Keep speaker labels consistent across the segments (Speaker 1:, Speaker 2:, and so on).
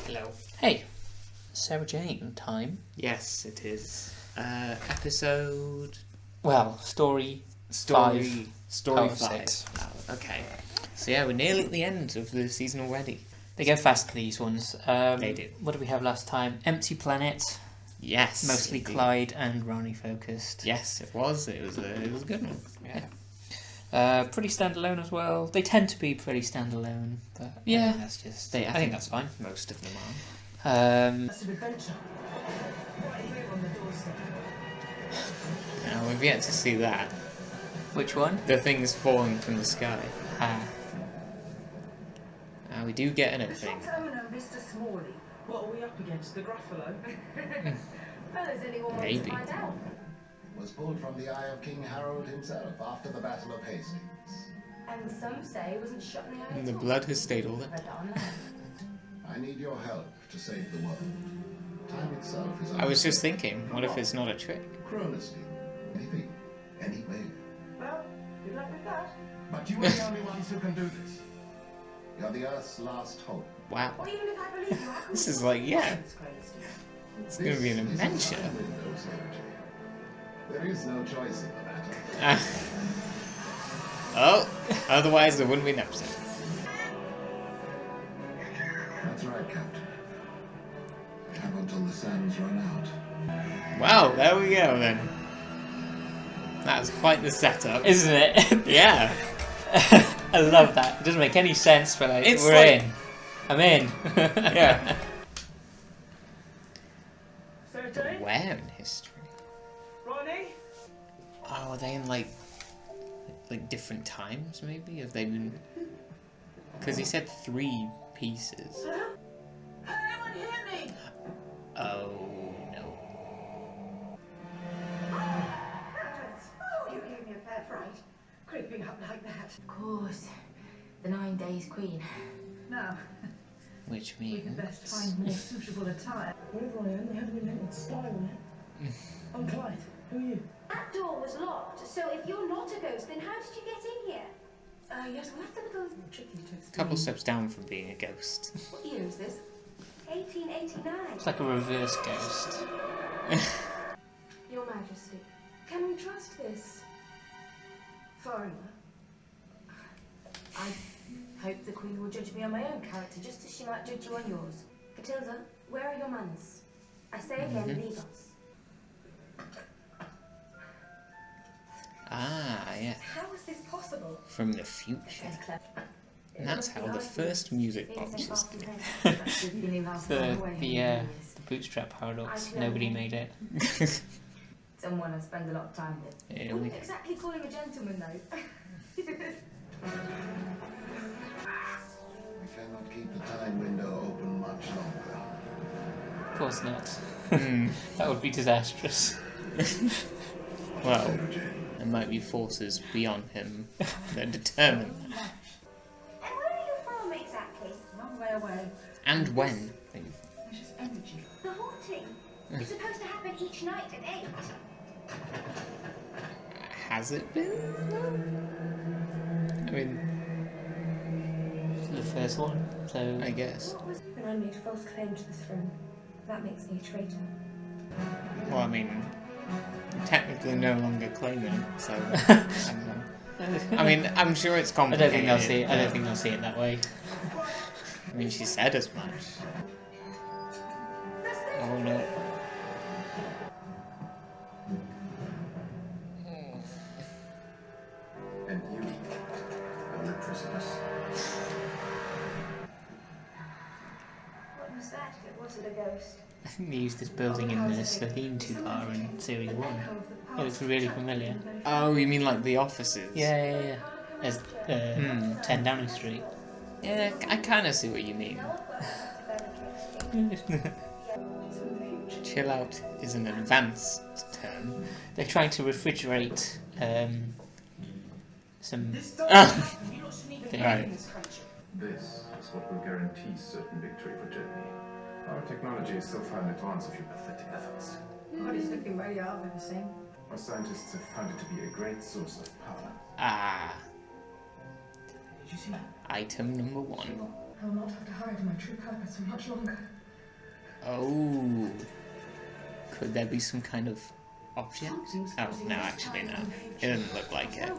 Speaker 1: Hello.
Speaker 2: Hey, Sarah Jane time.
Speaker 1: Yes, it is. Episode...
Speaker 2: Well, story
Speaker 1: Story 5.
Speaker 2: 6.
Speaker 1: Oh, okay. So yeah, we're nearly at the end of the season already.
Speaker 2: They go fast, these ones.
Speaker 1: They do.
Speaker 2: What did we have last time? Empty Planet.
Speaker 1: Yes.
Speaker 2: Mostly
Speaker 1: indeed.
Speaker 2: Clyde and Ronnie focused.
Speaker 1: Yes, it was. It was a good one.
Speaker 2: Yeah. Pretty standalone as well. They tend to be pretty standalone, but
Speaker 1: Yeah.
Speaker 2: that's just.
Speaker 1: I
Speaker 2: I think that's fine.
Speaker 1: Most of them are.
Speaker 3: That's an adventure. Right here on the doorstep.
Speaker 1: Now, we've yet to see that.
Speaker 2: Which one?
Speaker 1: The things falling from the sky.
Speaker 2: Ah.
Speaker 1: We do get an
Speaker 3: The
Speaker 1: opening.
Speaker 3: shop's owner, Mr. Smalley. What are we up against? The Gruffalo?
Speaker 4: Well, there's only one way
Speaker 1: Maybe.
Speaker 4: to find out.
Speaker 5: Was pulled from the eye of King Harold himself after the Battle of Hastings.
Speaker 4: And some say it wasn't shot in the eye
Speaker 1: And
Speaker 4: at
Speaker 1: the
Speaker 4: all.
Speaker 1: blood has stayed all
Speaker 4: Read
Speaker 1: that.
Speaker 4: that online.
Speaker 5: I need your help to save the world. Time itself is
Speaker 1: I was just thinking, what if it's not a trick?
Speaker 5: Chronostein. Anything. Anywhere.
Speaker 3: Well, good luck with that.
Speaker 5: But you are the only ones who can do this. You're the Earth's last hope.
Speaker 1: Wow.
Speaker 4: Or even if I believe you, I
Speaker 1: This is like, yeah,
Speaker 3: It's crazy.
Speaker 1: it's going to be an
Speaker 5: This is
Speaker 1: adventure.
Speaker 5: time window, Sarah Jane. There is no choice in the matter.
Speaker 1: Oh, otherwise there wouldn't be an episode.
Speaker 5: That's right, Captain. Have until the sands run out.
Speaker 1: Wow, there we go then. That's quite the setup.
Speaker 2: Isn't it?
Speaker 1: Yeah.
Speaker 2: I love that. It doesn't make any sense, but
Speaker 1: It's
Speaker 2: we're
Speaker 1: like-
Speaker 2: in. I'm in.
Speaker 1: Yeah.
Speaker 3: Sarah Jane?
Speaker 1: Where in history?
Speaker 3: Ronnie?
Speaker 1: Oh, are they in like different times maybe? Have they been... Because he said 3 pieces.
Speaker 3: Hello? Anyone hear me?
Speaker 1: Oh, no.
Speaker 4: Oh, you gave me a fair fright.
Speaker 3: Creeping up like that.
Speaker 4: Of course. The 9 days queen.
Speaker 3: Now,
Speaker 1: Which
Speaker 3: we can
Speaker 1: means...
Speaker 3: best find more suitable attire. Wherever I am, they have a relentless spy on it. I'm Clyde. Who are you?
Speaker 6: That door was locked, so if you're not a ghost, then how did you get in here?
Speaker 3: Yes, we'll have to little tricky to explain.
Speaker 1: Couple steps down from being a ghost.
Speaker 4: What year is this?
Speaker 6: 1889.
Speaker 2: It's like a reverse ghost.
Speaker 4: Your Majesty. Can we trust this foreigner? I hope the Queen will judge me on my own character just as she might judge you on yours. Matilda, where are your manners? I say again, leave us.
Speaker 1: Ah, yeah.
Speaker 4: How is this possible?
Speaker 1: From the future.
Speaker 4: Says Clem.
Speaker 1: And that's how the first music box was made.
Speaker 2: The bootstrap paradox. Nobody made it.
Speaker 4: Someone I spend a lot of time with.
Speaker 1: Here we
Speaker 4: Wouldn't
Speaker 1: go.
Speaker 4: exactly call him a gentleman, though.
Speaker 5: We cannot keep the time window open much longer.
Speaker 2: Of course not.
Speaker 1: Hmm.
Speaker 2: That would be disastrous.
Speaker 1: Well,
Speaker 5: Sarah Jane.
Speaker 1: there might be forces beyond him that determine that.
Speaker 6: And where are you from exactly?
Speaker 3: Long way away.
Speaker 1: And when.
Speaker 3: Precious energy.
Speaker 6: The haunting. It's supposed to happen each night at 8.
Speaker 1: Has it been? I mean,
Speaker 2: The first one. So
Speaker 1: I guess.
Speaker 7: And I made false claim to the throne. That makes me a traitor.
Speaker 1: Well, I mean, I'm technically no longer claiming it, so... I don't know. I mean, I'm sure it's
Speaker 2: I
Speaker 1: complicated.
Speaker 2: don't think they'll see it. I don't
Speaker 1: but-
Speaker 2: think they'll see it that way.
Speaker 1: I mean, she said as much. Oh no.
Speaker 5: And you, electricity.
Speaker 6: What was that if it wasn't a ghost?
Speaker 2: I think they used this building in the Slovene 2 bar in Series 1. It looks really familiar.
Speaker 1: Oh, you mean like the offices?
Speaker 2: Yeah. As 10 Downing Street.
Speaker 1: Yeah, I kind of see what you mean. Chill out is an advanced term.
Speaker 2: They're trying to refrigerate some
Speaker 3: You lot shouldn't even be
Speaker 1: Right.
Speaker 3: in this country.
Speaker 8: This is what will guarantee certain victory for Germany. Our technology is so far in advance of your pathetic efforts.
Speaker 3: God is looking way out of the same.
Speaker 8: Our scientists have found it to be a great source of power.
Speaker 1: Ah,
Speaker 3: Did you see?
Speaker 1: item number 1.
Speaker 7: I will not have to hide my true purpose for much longer.
Speaker 1: Oh. Could there be some kind of object? Oh, no, actually, no. It doesn't look like it.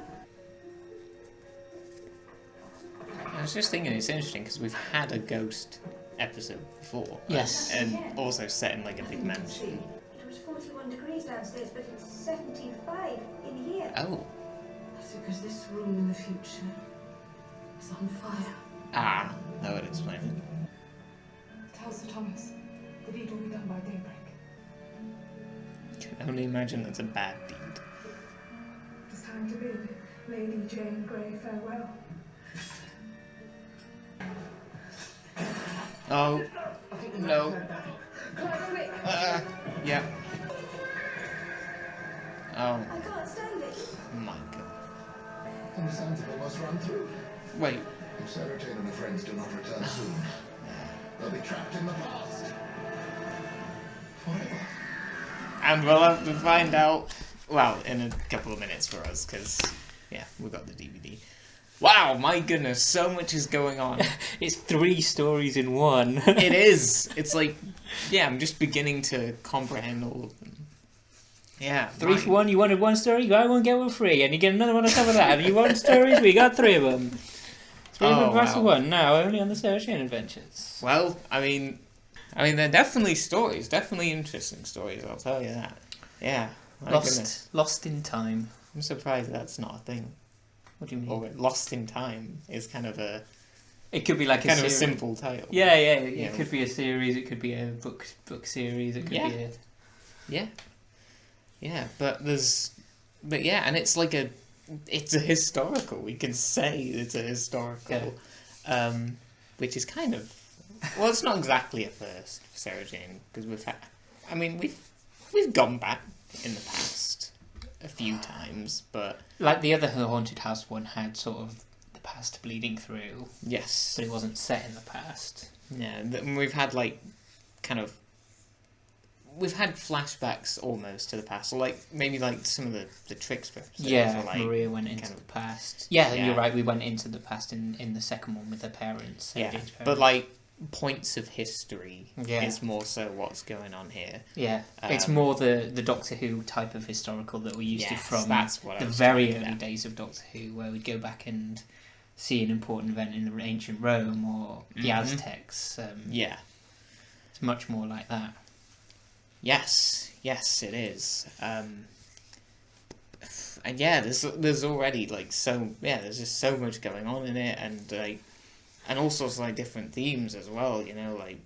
Speaker 1: I was just thinking it's interesting because we've had a ghost episode before.
Speaker 2: Yes.
Speaker 1: And also set in like a big mansion.
Speaker 6: It was 41 degrees downstairs, but it's 75 in here.
Speaker 1: Oh.
Speaker 3: That's because this room in the future is on fire.
Speaker 1: Ah, that would explain it.
Speaker 3: Tell Sir Thomas the deed will be done by daybreak.
Speaker 1: Can only imagine that's a bad deed.
Speaker 3: It's time to bid Lady Jane Grey farewell.
Speaker 1: Oh, no. Yeah. Oh
Speaker 6: I can't stand it.
Speaker 1: my god.
Speaker 5: And the sands have almost run through.
Speaker 1: Wait,
Speaker 5: If Sarah Jane and her friends do not return soon, they'll be trapped in the past. Forever.
Speaker 1: and we'll have to find out, well, in a couple of minutes for us, because, yeah, we've got the DVD. Wow, my goodness, so much is going on.
Speaker 2: It's 3 stories in one.
Speaker 1: It is. It's like, yeah, I'm just beginning to comprehend all of them. Yeah.
Speaker 2: 3 for 1, you wanted 1 story, you buy 1, get 1 free, and you get another one on top of that. And you want stories, we got 3 of them. 3 for the price of 1, now only on the Sarah Jane Adventures.
Speaker 1: Well, I mean, they're definitely stories, definitely interesting stories, I'll tell you that. Yeah. My goodness.
Speaker 2: Lost in time.
Speaker 1: I'm surprised that's not a thing.
Speaker 2: What do you mean?
Speaker 1: Or Lost in Time is kind of a
Speaker 2: It could be like
Speaker 1: kind
Speaker 2: a
Speaker 1: of a
Speaker 2: series.
Speaker 1: simple title.
Speaker 2: Yeah, yeah.
Speaker 1: Yeah.
Speaker 2: It could be a series. It could be a book series. It could
Speaker 1: Yeah.
Speaker 2: be a...
Speaker 1: Yeah, but yeah, and it's like it's a historical. We can say it's a historical, which is kind of, well, it's not exactly a first for Sarah Jane because we've gone back in the past a few times, but
Speaker 2: Like the other Haunted House one had sort of the past bleeding through,
Speaker 1: yes,
Speaker 2: but it wasn't set in the past.
Speaker 1: yeah, we've had we've had flashbacks almost to the past, or like maybe like some of the Trickster episodes.
Speaker 2: Yeah,
Speaker 1: or like
Speaker 2: Maria went into
Speaker 1: kind
Speaker 2: the
Speaker 1: of-
Speaker 2: past. Yeah,
Speaker 1: Yeah.
Speaker 2: you're right. We went into the past in the second one with her parents. Sarah
Speaker 1: yeah,
Speaker 2: Jane's
Speaker 1: but
Speaker 2: parents.
Speaker 1: like points of history
Speaker 2: Yeah.
Speaker 1: is more so what's going on here.
Speaker 2: Yeah, it's more the Doctor Who type of historical that we used to
Speaker 1: Yes,
Speaker 2: from
Speaker 1: that's what I
Speaker 2: the
Speaker 1: was
Speaker 2: very
Speaker 1: trying to
Speaker 2: early
Speaker 1: get.
Speaker 2: days of Doctor Who, where we'd go back and see an important event in the ancient Rome or the
Speaker 1: Mhm.
Speaker 2: Aztecs.
Speaker 1: Yeah.
Speaker 2: It's much more like that.
Speaker 1: Yes, it is. And yeah, there's already there's just so much going on in it, and all sorts of like different themes as well. You know, like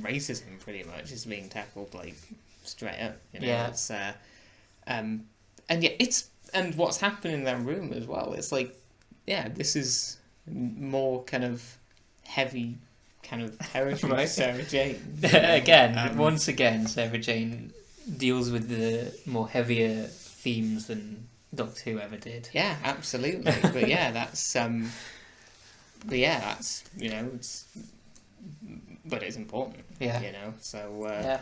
Speaker 1: racism pretty much is being tackled like straight up. You know,
Speaker 2: Yeah.
Speaker 1: it's and yeah, and what's happening in that room as well. It's like, yeah, this is more kind of heavy kind of territory for
Speaker 2: Right.
Speaker 1: Sarah Jane.
Speaker 2: Again, once again, Sarah Jane deals with the more heavier themes than Doctor Who ever did.
Speaker 1: Yeah, absolutely. But yeah, that's but it's important.
Speaker 2: Yeah.
Speaker 1: You know, so
Speaker 2: Yeah.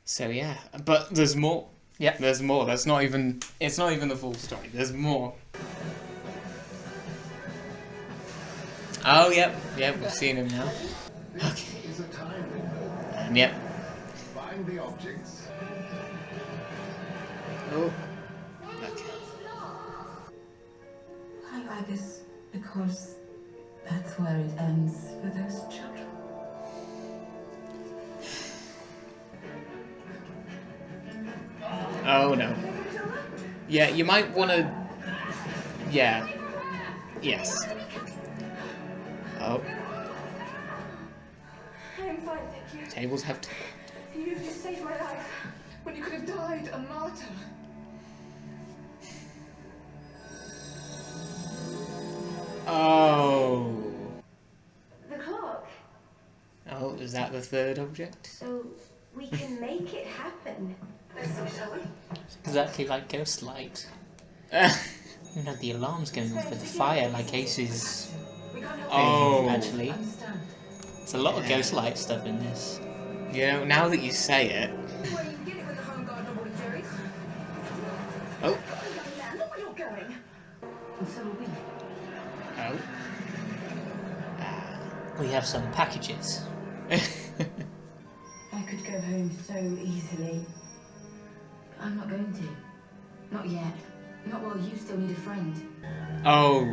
Speaker 1: so yeah, but there's more.
Speaker 2: Yeah.
Speaker 1: There's more. It's not even the full story. There's more. Oh, yep, we've seen him now.
Speaker 5: This is a time window.
Speaker 1: And yep.
Speaker 5: Find the objects.
Speaker 1: Oh. Okay.
Speaker 3: I guess because that's where it ends for those children.
Speaker 1: Oh no. Yeah, you might want to. Yeah. Yes. Oh,
Speaker 6: I'm fine, thank you.
Speaker 1: tables have.
Speaker 6: You just saved my life.
Speaker 3: When you could have died a martyr.
Speaker 1: Oh.
Speaker 6: The clock.
Speaker 1: Oh, is that the third object?
Speaker 6: So we can make it happen.
Speaker 3: Shall we?
Speaker 2: It's exactly like Ghostlight. You know, the alarm's going off with the fire, like Ace's
Speaker 3: We can't help
Speaker 1: Oh.
Speaker 2: actually.
Speaker 3: understand.
Speaker 2: There's a lot of
Speaker 1: Yeah.
Speaker 2: Ghostlight stuff in this.
Speaker 1: You know, now that you say it.
Speaker 6: Well, you can get it with the home garden or with Jerry's.
Speaker 1: Oh.
Speaker 6: Look where you're going.
Speaker 3: And so are we.
Speaker 1: Oh.
Speaker 2: We have some packages.
Speaker 3: go home so easily.
Speaker 4: I'm not going to. Not yet. Not while you still need a friend.
Speaker 1: Oh.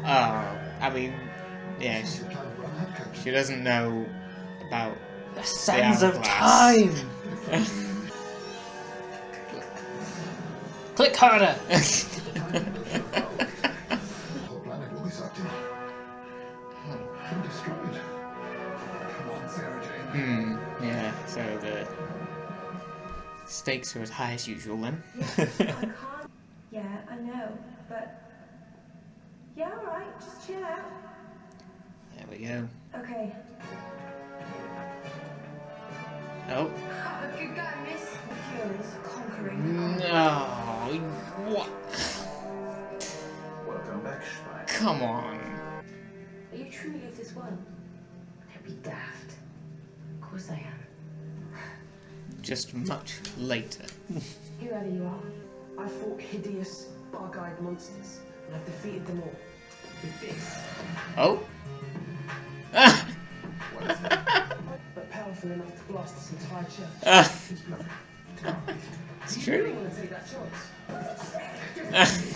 Speaker 1: I mean, yeah, she doesn't know about
Speaker 2: The sands of
Speaker 1: hourglass.
Speaker 2: time! Click harder!
Speaker 5: The whole planet will be sucked in. And destroyed. Come on, Sarah Jane.
Speaker 1: Yeah, so the stakes are as high as usual then.
Speaker 6: I can't. Yeah, I know, but yeah, all right. Just chill out.
Speaker 1: There we go.
Speaker 6: Okay.
Speaker 1: Oh.
Speaker 4: Good guy, miss.
Speaker 6: Fury's conquering.
Speaker 1: No. What?
Speaker 8: Welcome back, Schwein.
Speaker 1: Come on.
Speaker 4: Are you truly of this world? Don't be daft. Of course I am.
Speaker 1: Just much later.
Speaker 4: Whoever you are.
Speaker 3: I fought hideous, bug-eyed monsters, and I've defeated them all. With this.
Speaker 1: Oh. Ah!
Speaker 3: But powerful enough to blast this entire church.
Speaker 1: Ah.
Speaker 3: It's bluff.
Speaker 1: It's
Speaker 3: You
Speaker 1: true.
Speaker 3: don't want to take that chance.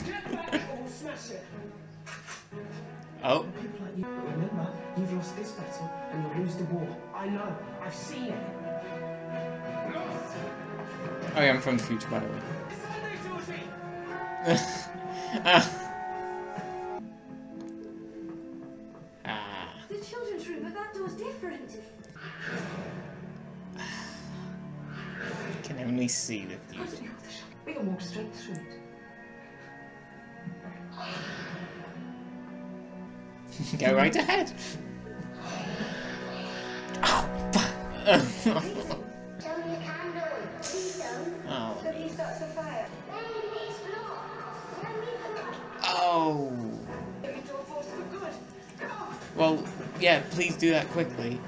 Speaker 3: Get back or we'll smash it.
Speaker 1: Oh.
Speaker 3: People like you. But remember, you've lost this battle and you'll lose the war. I know. I've seen it.
Speaker 1: Oh yeah, I'm from the future, by the way.
Speaker 6: The children's room, but that door's different.
Speaker 1: Can only see the future.
Speaker 3: We can walk straight through it.
Speaker 1: Go right ahead.
Speaker 6: Tell me you can do it. Please don't.
Speaker 1: Oh.
Speaker 6: So he starts a fire.
Speaker 1: Oh. Well, yeah, please do that quickly.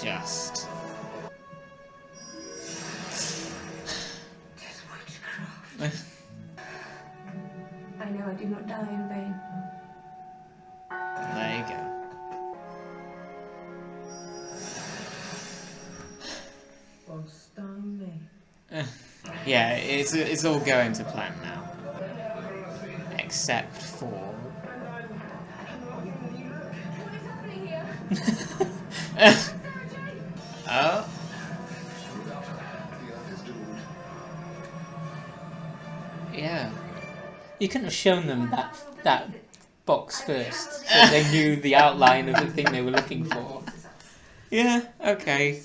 Speaker 1: Just.
Speaker 6: Just witchcraft. I know I do not die in vain.
Speaker 1: There you go.
Speaker 3: Well, stone me.
Speaker 1: Yeah, it's all going to plan now. Except for... Oh. Yeah.
Speaker 2: You couldn't have shown them that box first, so they knew the outline of the thing they were looking for.
Speaker 1: Yeah, okay.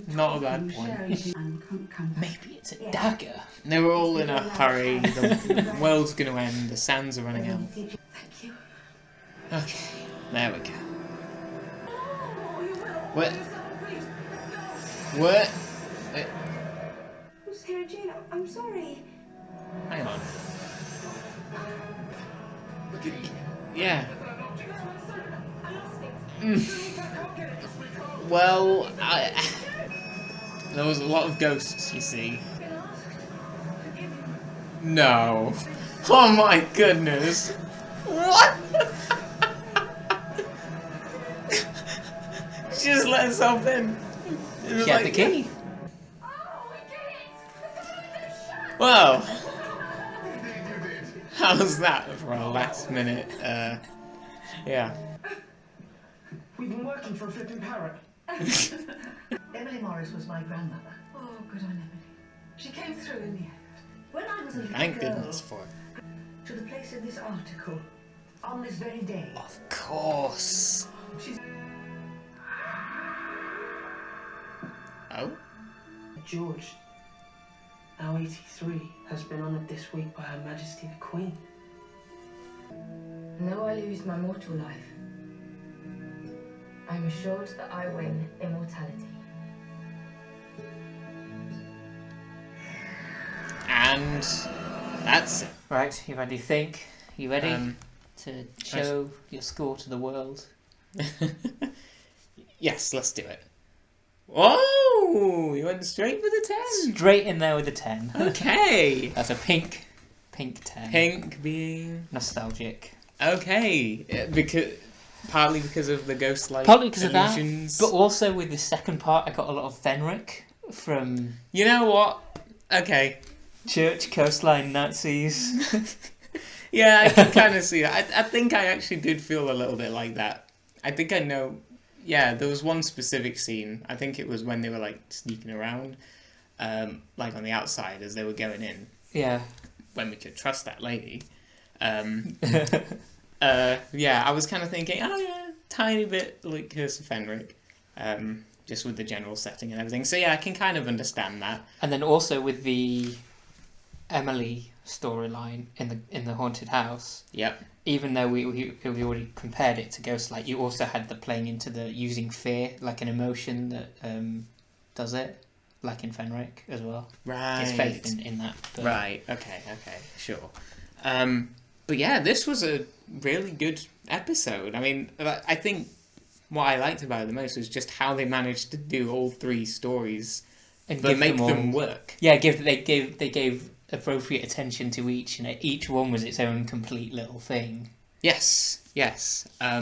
Speaker 1: Not a bad point.
Speaker 2: Maybe it's a dagger.
Speaker 1: They were all in a hurry. The world's going to end. The sands are running out.
Speaker 6: Thank you.
Speaker 1: Okay, there we go. What? What?
Speaker 6: Sarah Jane, I'm sorry.
Speaker 1: Hang on. Yeah. Well, there was a lot of ghosts, you see. No. Oh my goodness. What? She just let herself in. It was
Speaker 2: She had the
Speaker 1: like-
Speaker 2: key.
Speaker 1: Well, how's that for a last minute? Yeah.
Speaker 3: We've been working for a flipping parrot.
Speaker 9: Emily Morris was my grandmother.
Speaker 6: Oh, good on Emily.
Speaker 9: She came through in the end. When I was a little
Speaker 1: Thank
Speaker 9: girl,
Speaker 1: goodness for it.
Speaker 9: to the place of this article, on this very day,
Speaker 1: Of course.
Speaker 9: she's
Speaker 1: Oh?
Speaker 3: George, now 83, has been honoured this week by Her Majesty the Queen.
Speaker 4: No, I lose my mortal life. I'm assured that I win immortality.
Speaker 1: And that's it.
Speaker 2: Right, you ready to think? You ready to
Speaker 1: I
Speaker 2: show your score to the world?
Speaker 1: Yes, let's do it. Whoa! You went straight for the 10.
Speaker 2: Straight in there with a 10.
Speaker 1: Okay.
Speaker 2: That's a pink 10.
Speaker 1: Pink being
Speaker 2: Nostalgic.
Speaker 1: okay because Partly because of the ghost-like
Speaker 2: Partly because of that,
Speaker 1: illusions.
Speaker 2: but also with the second part, I got a lot of Fenric from
Speaker 1: You know what? Okay.
Speaker 2: Church Coastline Nazis.
Speaker 1: Yeah, I can kind of see that. I think I actually did feel a little bit like that. I think I know. Yeah, there was one specific scene. I think it was when they were like sneaking around, like on the outside as they were going in.
Speaker 2: Yeah.
Speaker 1: When we could trust that lady. Yeah, I was kind of thinking, oh yeah, tiny bit like Curse of Fenric, just with the general setting and everything. So yeah, I can kind of understand that.
Speaker 2: And then also with the Emily storyline in the haunted house.
Speaker 1: Yep.
Speaker 2: Even though we already compared it to Ghostlight, you also had the playing into the using fear like an emotion that does it, like in Fenric as well.
Speaker 1: Right.
Speaker 2: It's faith in that. But...
Speaker 1: Right. Okay. Sure. But yeah, this was a really good episode. I mean, I think what I liked about it the most was just how they managed to do all three stories
Speaker 2: and
Speaker 1: but make them work.
Speaker 2: Yeah, they gave appropriate attention to each, and each one was its own complete little thing.
Speaker 1: Yes. I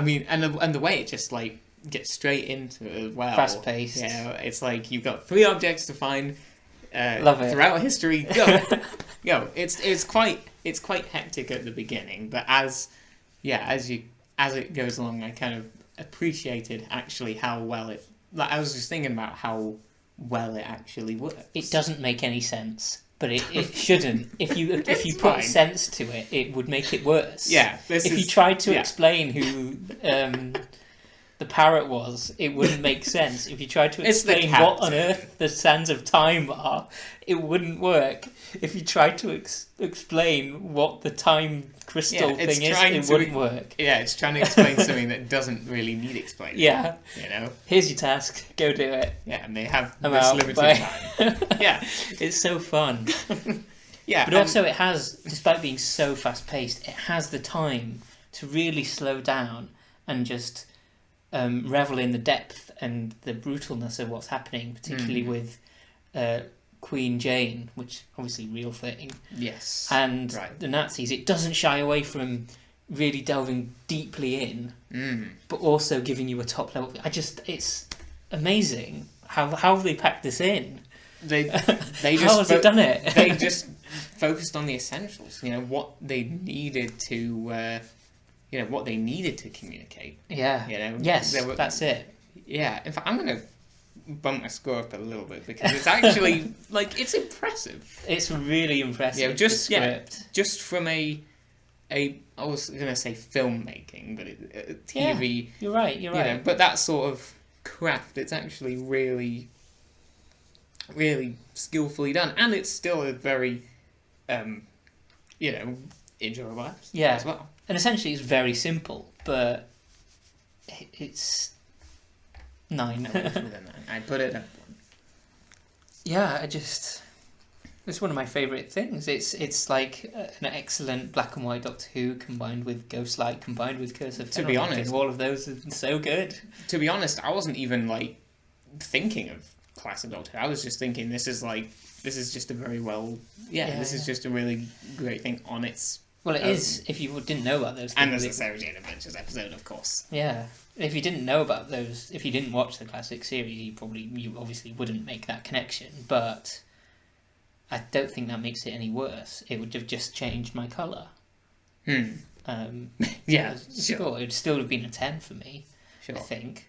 Speaker 1: mean, and the way it just like gets straight into it as well.
Speaker 2: Fast paced.
Speaker 1: Yeah, it's like you've got 3 objects to find.
Speaker 2: Love it.
Speaker 1: Throughout history, go. It's quite hectic at the beginning, but as it goes along, I kind of appreciated actually how well it. Like I was just thinking about how well it actually works.
Speaker 2: It doesn't make any sense, but it shouldn't. If you put
Speaker 1: fine.
Speaker 2: sense to it, it would make it worse.
Speaker 1: Yeah.
Speaker 2: If you tried to explain who the parrot was, it wouldn't make sense. If you tried to explain what on earth the sands of time are, it wouldn't work. If you tried to explain what the time crystal thing is, it wouldn't work.
Speaker 1: Yeah, it's trying to explain something that doesn't really need explaining.
Speaker 2: Yeah.
Speaker 1: You know?
Speaker 2: Here's your task. Go do it.
Speaker 1: Yeah, and they have
Speaker 2: I'm
Speaker 1: this
Speaker 2: out.
Speaker 1: limited
Speaker 2: Bye.
Speaker 1: time. Yeah.
Speaker 2: It's so fun.
Speaker 1: Yeah.
Speaker 2: But also it has, despite being so fast-paced, it has the time to really slow down and just revel in the depth and the brutalness of what's happening, particularly with Queen Jane, which obviously real thing.
Speaker 1: Yes.
Speaker 2: And
Speaker 1: right.
Speaker 2: the Nazis. It doesn't shy away from really delving deeply in, but also giving you a top level. It's amazing how have they packed this in.
Speaker 1: They just
Speaker 2: how has it done it?
Speaker 1: They just focused on the essentials. You know what they needed to. What they needed to communicate.
Speaker 2: Yeah.
Speaker 1: You know.
Speaker 2: Yes. That's it.
Speaker 1: Yeah. In fact, I'm gonna bump my score up a little bit because it's actually it's impressive.
Speaker 2: It's really impressive.
Speaker 1: Yeah.
Speaker 2: Just
Speaker 1: from a I was gonna say filmmaking, but TV.
Speaker 2: You're right.
Speaker 1: Know, but that sort of craft, it's actually really, really skillfully done, and it's still a very, enjoyable episode as well.
Speaker 2: And essentially, it's very simple, but it's 9.
Speaker 1: I put it at 1.
Speaker 2: Yeah, it's one of my favourite things. It's like an excellent black and white Doctor Who combined with Ghostlight, combined with Curse of Fenric.
Speaker 1: To be honest,
Speaker 2: all of those are so good.
Speaker 1: To be honest, I wasn't even thinking of classic Doctor Who. I was just thinking this is just a very well. This is just a really great thing on its.
Speaker 2: Well, it is. If you didn't know about those things,
Speaker 1: and there's the Sarah Jane Adventures episode, of course.
Speaker 2: Yeah, if you didn't know about those, if you didn't watch the classic series, you obviously wouldn't make that connection. But I don't think that makes it any worse. It would have just changed my colour.
Speaker 1: Yeah,
Speaker 2: sure. It would still have been a 10 for me.
Speaker 1: Sure.
Speaker 2: I think.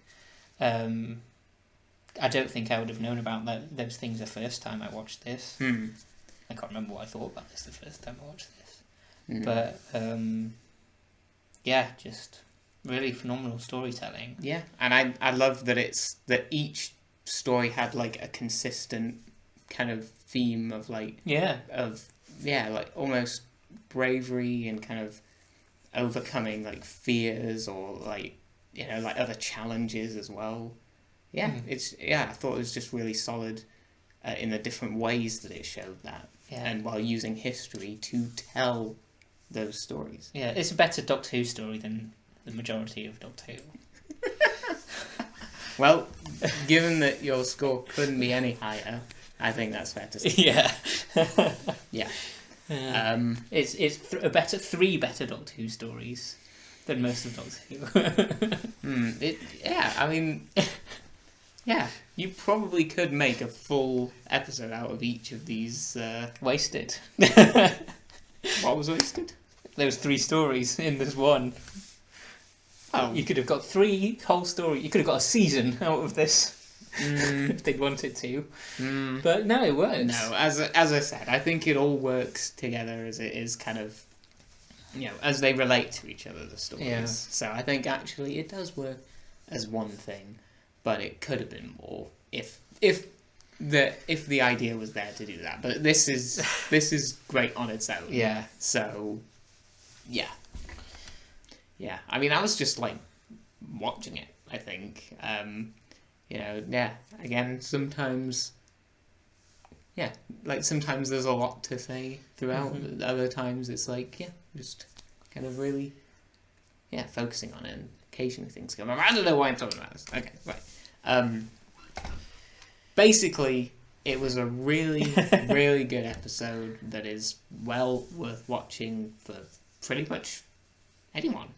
Speaker 2: I don't think I would have known about those things the first time I watched this. I can't remember what I thought about this the first time I watched this. But just really phenomenal storytelling.
Speaker 1: Yeah, and I love that each story had a consistent kind of theme of almost bravery and kind of overcoming fears or other challenges as well. Yeah, I thought it was just really solid in the different ways that it showed that, and while using history to tell those stories.
Speaker 2: Yeah, it's a better Doctor Who story than the majority of Doctor Who.
Speaker 1: Well, given that your score couldn't be any higher, I think that's fair to say.
Speaker 2: Yeah.
Speaker 1: Yeah.
Speaker 2: It's 3 better Doctor Who stories than most of Doctor Who.
Speaker 1: Yeah, I mean, yeah, you probably could make a full episode out of each of these.
Speaker 2: Wasted.
Speaker 1: What was wasted?
Speaker 2: There was 3 stories in this one.
Speaker 1: Oh,
Speaker 2: You could have got 3 whole stories. You could have got a season out of this if they'd wanted to. But no, it works.
Speaker 1: No, as I said, I think it all works together as it is kind of, as they relate to each other, the stories.
Speaker 2: Yeah.
Speaker 1: So I think actually it does work as one thing, but it could have been more if the idea was there to do that. But this is great on its own.
Speaker 2: Yeah.
Speaker 1: So, yeah. Yeah, I mean, I was just like watching it, I think. Again, sometimes there's a lot to say throughout. Other times it's like, just kind of really, focusing on it, and occasionally things come up. I don't know why I'm talking about this. Okay, right. Basically, it was a really, really good episode that is well worth watching for pretty much anyone.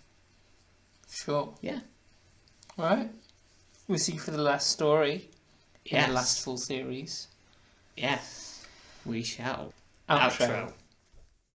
Speaker 2: Sure.
Speaker 1: Yeah.
Speaker 2: Right. We'll see you for the last story in
Speaker 1: Yes.
Speaker 2: the last full series.
Speaker 1: Yes. We shall.
Speaker 2: Outro.
Speaker 1: Outro.